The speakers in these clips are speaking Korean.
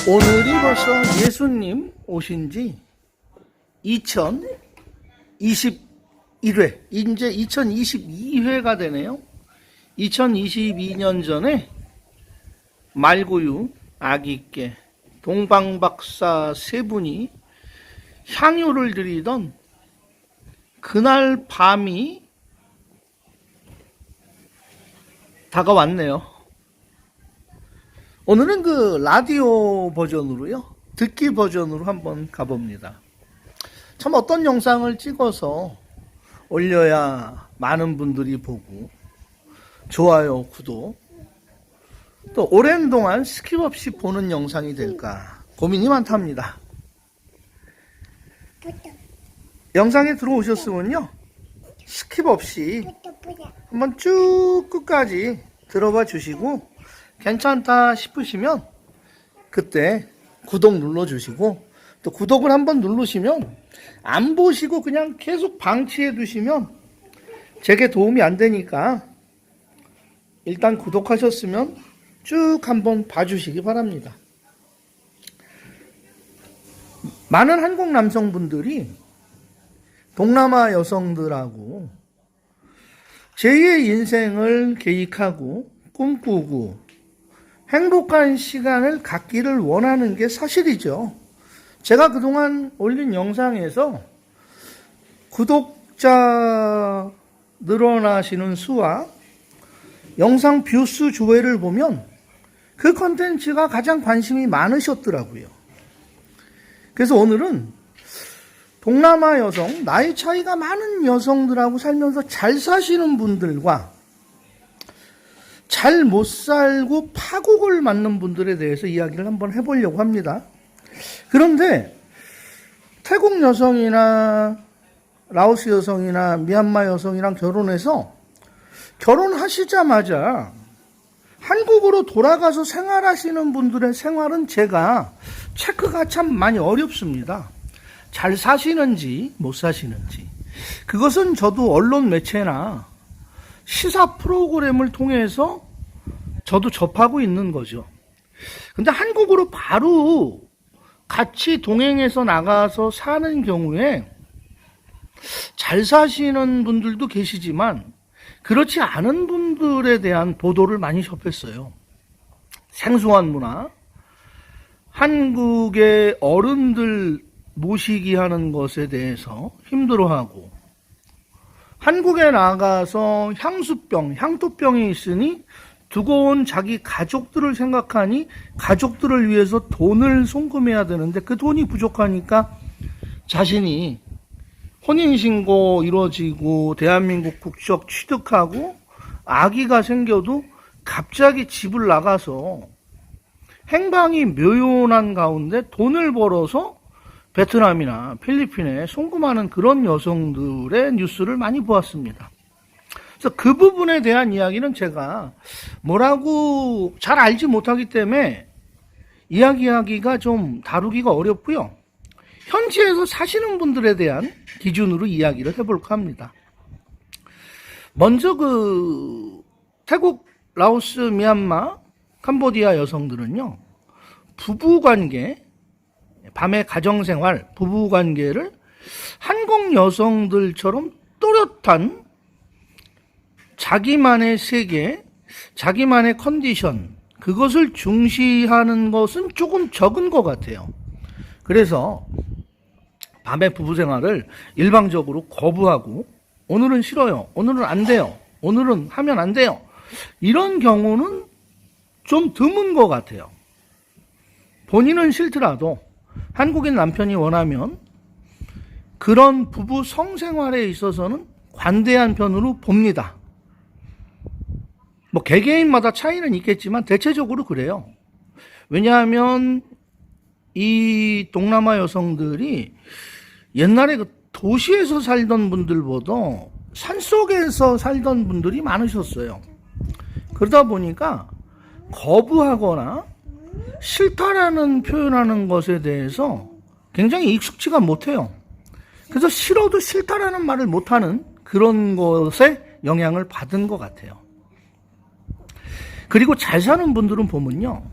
오늘이 벌써 예수님 오신 지 2021회, 이제 2022회가 되네요. 2022년 전에 말구유, 아기께, 동방박사 세 분이 향유를 드리던 그날 밤이 다가왔네요. 오늘은 그 라디오 버전으로요, 듣기 버전으로 한번 가봅니다. 참 어떤 영상을 찍어서 올려야 많은 분들이 보고 좋아요, 구독, 또 오랜 동안 스킵 없이 보는 영상이 될까 고민이 많답니다. 영상에 들어오셨으면요, 스킵 없이 한번 쭉 끝까지 들어봐 주시고 괜찮다 싶으시면 그때 구독 눌러주시고, 또 구독을 한번 누르시면 안 보시고 그냥 계속 방치해 두시면 제게 도움이 안 되니까 일단 구독하셨으면 쭉 한번 봐주시기 바랍니다. 많은 한국 남성분들이 동남아 여성들하고 제2의 인생을 계획하고 꿈꾸고 행복한 시간을 갖기를 원하는 게 사실이죠. 제가 그동안 올린 영상에서 구독자 늘어나시는 수와 영상 뷰수 조회를 보면 그 컨텐츠가 가장 관심이 많으셨더라고요. 그래서 오늘은 동남아 여성, 나이 차이가 많은 여성들하고 살면서 잘 사시는 분들과 잘 못 살고 파국을 맞는 분들에 대해서 이야기를 한번 해보려고 합니다. 그런데 태국 여성이나 라오스 여성이나 미얀마 여성이랑 결혼해서 결혼하시자마자 한국으로 돌아가서 생활하시는 분들의 생활은 제가 체크가 참 많이 어렵습니다. 잘 사시는지 못 사시는지. 그것은 저도 언론 매체나 시사 프로그램을 통해서 저도 접하고 있는 거죠. 근데 한국으로 바로 같이 동행해서 나가서 사는 경우에 잘 사시는 분들도 계시지만 그렇지 않은 분들에 대한 보도를 많이 접했어요. 생소한 문화, 한국의 어른들 모시기 하는 것에 대해서 힘들어하고, 한국에 나가서 향수병, 향토병이 있으니 두고 온 자기 가족들을 생각하니 가족들을 위해서 돈을 송금해야 되는데 그 돈이 부족하니까 자신이 혼인신고 이루어지고 대한민국 국적 취득하고 아기가 생겨도 갑자기 집을 나가서 행방이 묘연한 가운데 돈을 벌어서 베트남이나 필리핀에 송금하는 그런 여성들의 뉴스를 많이 보았습니다. 그래서 그 부분에 대한 이야기는 제가 뭐라고 잘 알지 못하기 때문에 이야기하기가 좀 다루기가 어렵고요. 현지에서 사시는 분들에 대한 기준으로 이야기를 해볼까 합니다. 먼저 태국, 라오스, 미얀마, 캄보디아 여성들은요, 부부관계, 밤의 가정생활, 부부관계를 한국 여성들처럼 또렷한 자기만의 세계, 자기만의 컨디션, 그것을 중시하는 것은 조금 적은 것 같아요. 그래서 밤의 부부생활을 일방적으로 거부하고, 오늘은 싫어요, 오늘은 안 돼요, 오늘은 하면 안 돼요, 이런 경우는 좀 드문 것 같아요. 본인은 싫더라도 한국인 남편이 원하면 그런 부부 성생활에 있어서는 관대한 편으로 봅니다. 뭐 개개인마다 차이는 있겠지만 대체적으로 그래요. 왜냐하면 이 동남아 여성들이 옛날에 그 도시에서 살던 분들보다 산속에서 살던 분들이 많으셨어요. 그러다 보니까 거부하거나 싫다라는 표현하는 것에 대해서 굉장히 익숙지가 못해요. 그래서 싫어도 싫다라는 말을 못하는 그런 것에 영향을 받은 것 같아요. 그리고 잘 사는 분들은 보면요,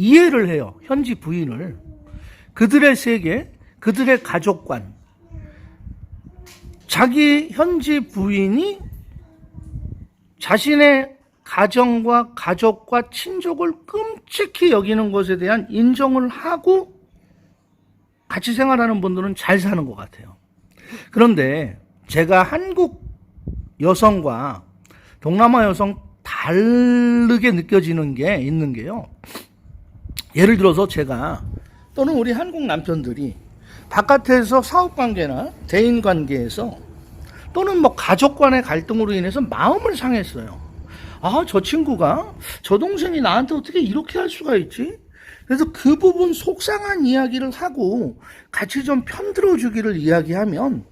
이해를 해요. 현지 부인을. 그들의 세계, 그들의 가족관. 자기 현지 부인이 자신의 가정과 가족과 친족을 끔찍히 여기는 것에 대한 인정을 하고 같이 생활하는 분들은 잘 사는 것 같아요. 그런데 제가 한국 여성과 동남아 여성 다르게 느껴지는 게 있는 게요. 예를 들어서 제가 또는 우리 한국 남편들이 바깥에서 사업관계나 대인관계에서 또는 뭐 가족 간의 갈등으로 인해서 마음을 상했어요. 아, 저 친구가, 저 동생이 나한테 어떻게 이렇게 할 수가 있지? 그래서 그 부분 속상한 이야기를 하고 같이 좀 편들어 주기를 이야기하면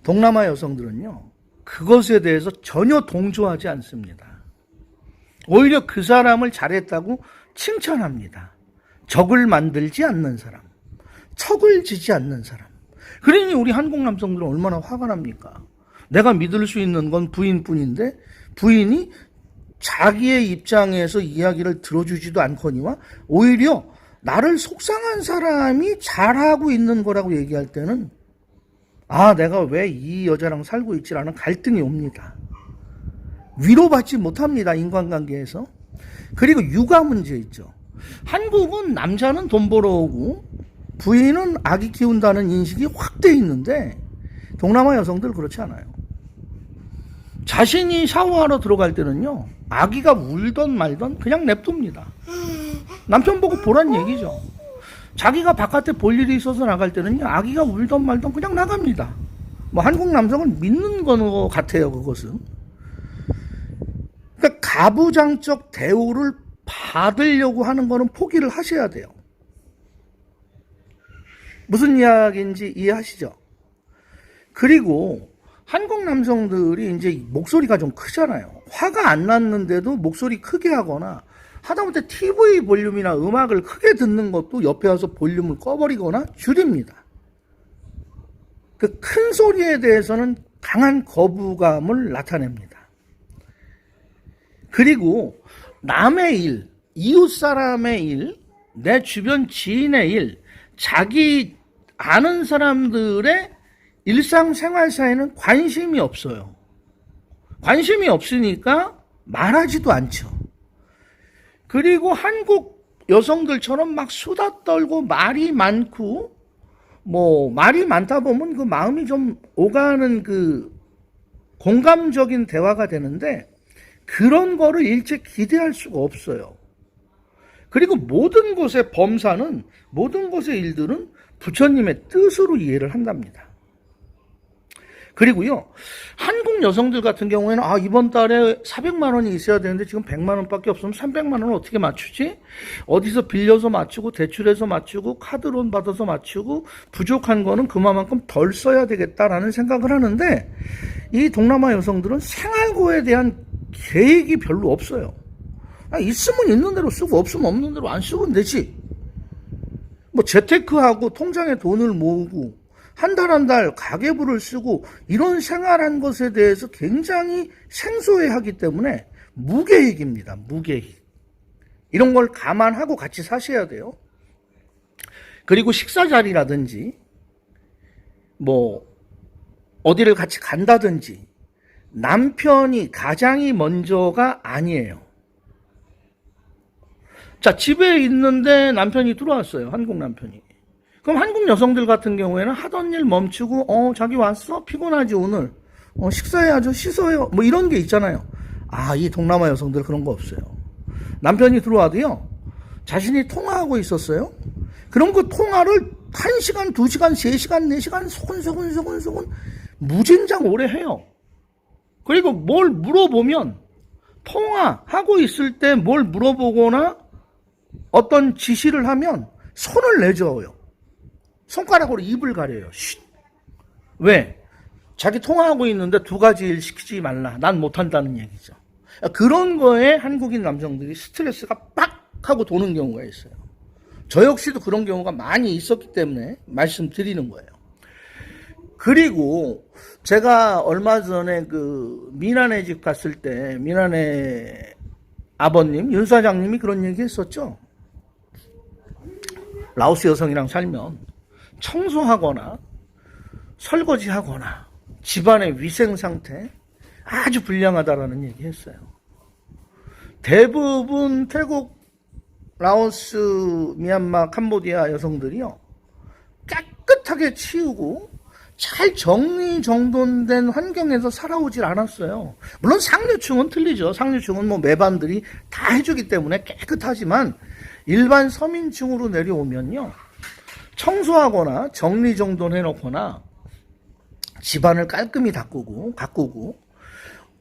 동남아 여성들은요, 그것에 대해서 전혀 동조하지 않습니다. 오히려 그 사람을 잘했다고 칭찬합니다. 적을 만들지 않는 사람, 척을 지지 않는 사람. 그러니 우리 한국 남성들은 얼마나 화가 납니까? 내가 믿을 수 있는 건 부인뿐인데 부인이 자기의 입장에서 이야기를 들어주지도 않거니와 오히려 나를 속상한 사람이 잘하고 있는 거라고 얘기할 때는 아, 내가 왜 이 여자랑 살고 있지라는 갈등이 옵니다. 위로받지 못합니다, 인간관계에서. 그리고 육아 문제 있죠. 한국은 남자는 돈 벌어오고 부인은 아기 키운다는 인식이 확 돼 있는데 동남아 여성들 그렇지 않아요. 자신이 샤워하러 들어갈 때는요, 아기가 울던 말던 그냥 냅둡니다. 남편 보고 보란 얘기죠. 자기가 바깥에 볼 일이 있어서 나갈 때는요, 아기가 울던 말던 그냥 나갑니다. 뭐 한국 남성을 믿는 것 같아요, 그것은. 그러니까 가부장적 대우를 받으려고 하는 거는 포기를 하셔야 돼요. 무슨 이야기인지 이해하시죠? 그리고 한국 남성들이 이제 목소리가 좀 크잖아요. 화가 안 났는데도 목소리 크게 하거나 하다못해 TV 볼륨이나 음악을 크게 듣는 것도 옆에 와서 볼륨을 꺼버리거나 줄입니다. 그 큰 소리에 대해서는 강한 거부감을 나타냅니다. 그리고 남의 일, 이웃 사람의 일, 내 주변 지인의 일, 자기 아는 사람들의 일상생활사에는 관심이 없어요. 관심이 없으니까 말하지도 않죠. 그리고 한국 여성들처럼 막 수다 떨고 말이 많고 뭐 말이 많다 보면 그 마음이 좀 오가는 그 공감적인 대화가 되는데 그런 거를 일체 기대할 수가 없어요. 그리고 모든 것의 범사는 모든 것의 일들은 부처님의 뜻으로 이해를 한답니다. 그리고요, 한국 여성들 같은 경우에는 아, 이번 달에 400만 원이 있어야 되는데 지금 100만 원밖에 없으면 300만 원을 어떻게 맞추지? 어디서 빌려서 맞추고 대출해서 맞추고 카드론 받아서 맞추고 부족한 거는 그만큼 덜 써야 되겠다라는 생각을 하는데 이 동남아 여성들은 생활고에 대한 계획이 별로 없어요. 있으면 있는 대로 쓰고 없으면 없는 대로 안 쓰면 되지. 뭐 재테크하고 통장에 돈을 모으고 한 달 한 달 가계부를 쓰고 이런 생활한 것에 대해서 굉장히 생소해하기 때문에 무계획입니다. 무계획. 이런 걸 감안하고 같이 사셔야 돼요. 그리고 식사 자리라든지 뭐 어디를 같이 간다든지 남편이 가장이 먼저가 아니에요. 자, 집에 있는데 남편이 들어왔어요. 한국 남편이. 그럼 한국 여성들 같은 경우에는 하던 일 멈추고 자기 왔어? 피곤하지 오늘? 식사해야죠. 씻어요. 뭐 이런 게 있잖아요. 아, 이 동남아 여성들 그런 거 없어요. 남편이 들어와도요, 자신이 통화하고 있었어요. 그럼 그 통화를 1시간, 2시간, 3시간, 4시간 소곤소곤 무진장 오래 해요. 그리고 뭘 물어보면 통화하고 있을 때 뭘 물어보거나 어떤 지시를 하면 손을 내저어요. 손가락으로 입을 가려요. 쉿. 왜? 자기 통화하고 있는데 2가지 일 시키지 말라. 난 못한다는 얘기죠. 그런 거에 한국인 남성들이 스트레스가 빡 하고 도는 경우가 있어요. 저 역시도 그런 경우가 많이 있었기 때문에 말씀드리는 거예요. 그리고 제가 얼마 전에 그 미나네 집 갔을 때 미나네 아버님, 윤 사장님이 그런 얘기 했었죠. 라오스 여성이랑 살면 청소하거나 설거지하거나 집안의 위생 상태 아주 불량하다라는 얘기 했어요. 대부분 태국, 라오스, 미얀마, 캄보디아 여성들이요, 깨끗하게 치우고 잘 정리정돈된 환경에서 살아오질 않았어요. 물론 상류층은 틀리죠. 상류층은 뭐 매반들이 다 해주기 때문에 깨끗하지만 일반 서민층으로 내려오면요, 청소하거나 정리정돈 해놓거나 집안을 깔끔히 가꾸고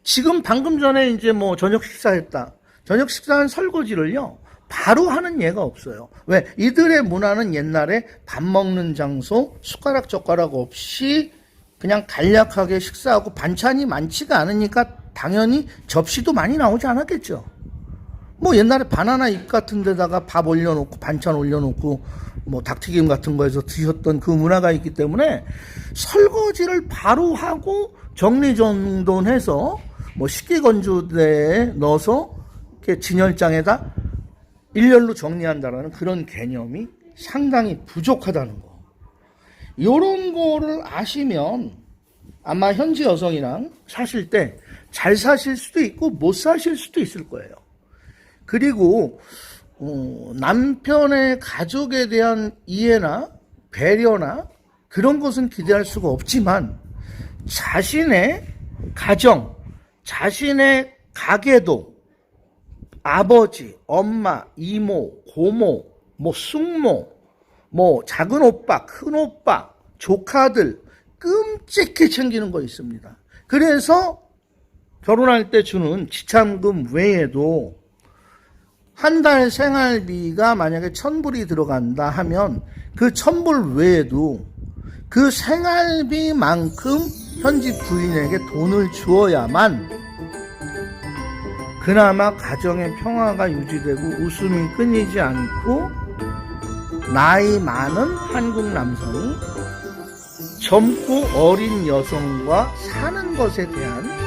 지금 방금 전에 이제 뭐 저녁 식사했다. 저녁 식사한 설거지를요, 바로 하는 예가 없어요. 왜? 이들의 문화는 옛날에 밥 먹는 장소, 숟가락 젓가락 없이 그냥 간략하게 식사하고 반찬이 많지가 않으니까 당연히 접시도 많이 나오지 않았겠죠. 뭐 옛날에 바나나 잎 같은 데다가 밥 올려놓고 반찬 올려놓고 뭐 닭튀김 같은 거에서 드셨던 그 문화가 있기 때문에 설거지를 바로 하고 정리정돈해서 뭐 식기건조대에 넣어서 이렇게 진열장에다 일렬로 정리한다라는 그런 개념이 상당히 부족하다는 거. 이런 거를 아시면 아마 현지 여성이랑 사실 때 잘 사실 수도 있고 못 사실 수도 있을 거예요. 그리고 남편의 가족에 대한 이해나 배려나 그런 것은 기대할 수가 없지만 자신의 가정, 자신의 가계도 아버지, 엄마, 이모, 고모, 뭐 숙모, 뭐 작은 오빠, 큰 오빠, 조카들 끔찍히 챙기는 거 있습니다. 그래서 결혼할 때 주는 지참금 외에도 한 달 생활비가 만약에 1,000불이 들어간다 하면 그 1,000불 외에도 그 생활비만큼 현지 부인에게 돈을 주어야만 그나마 가정의 평화가 유지되고 웃음이 끊이지 않고 나이 많은 한국 남성이 젊고 어린 여성과 사는 것에 대한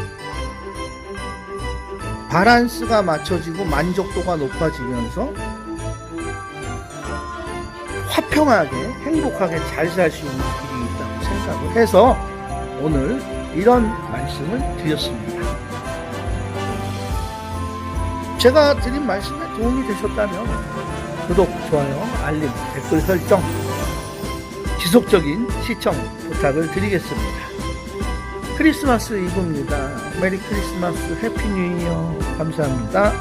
밸런스가 맞춰지고 만족도가 높아지면서 화평하게 행복하게 잘 살 수 있는 길이 있다고 생각을 해서 오늘 이런 말씀을 드렸습니다. 제가 드린 말씀에 도움이 되셨다면 구독, 좋아요, 알림, 댓글 설정, 지속적인 시청 부탁을 드리겠습니다. 크리스마스 이브입니다. 메리 크리스마스, 해피 뉴 이어. 감사합니다.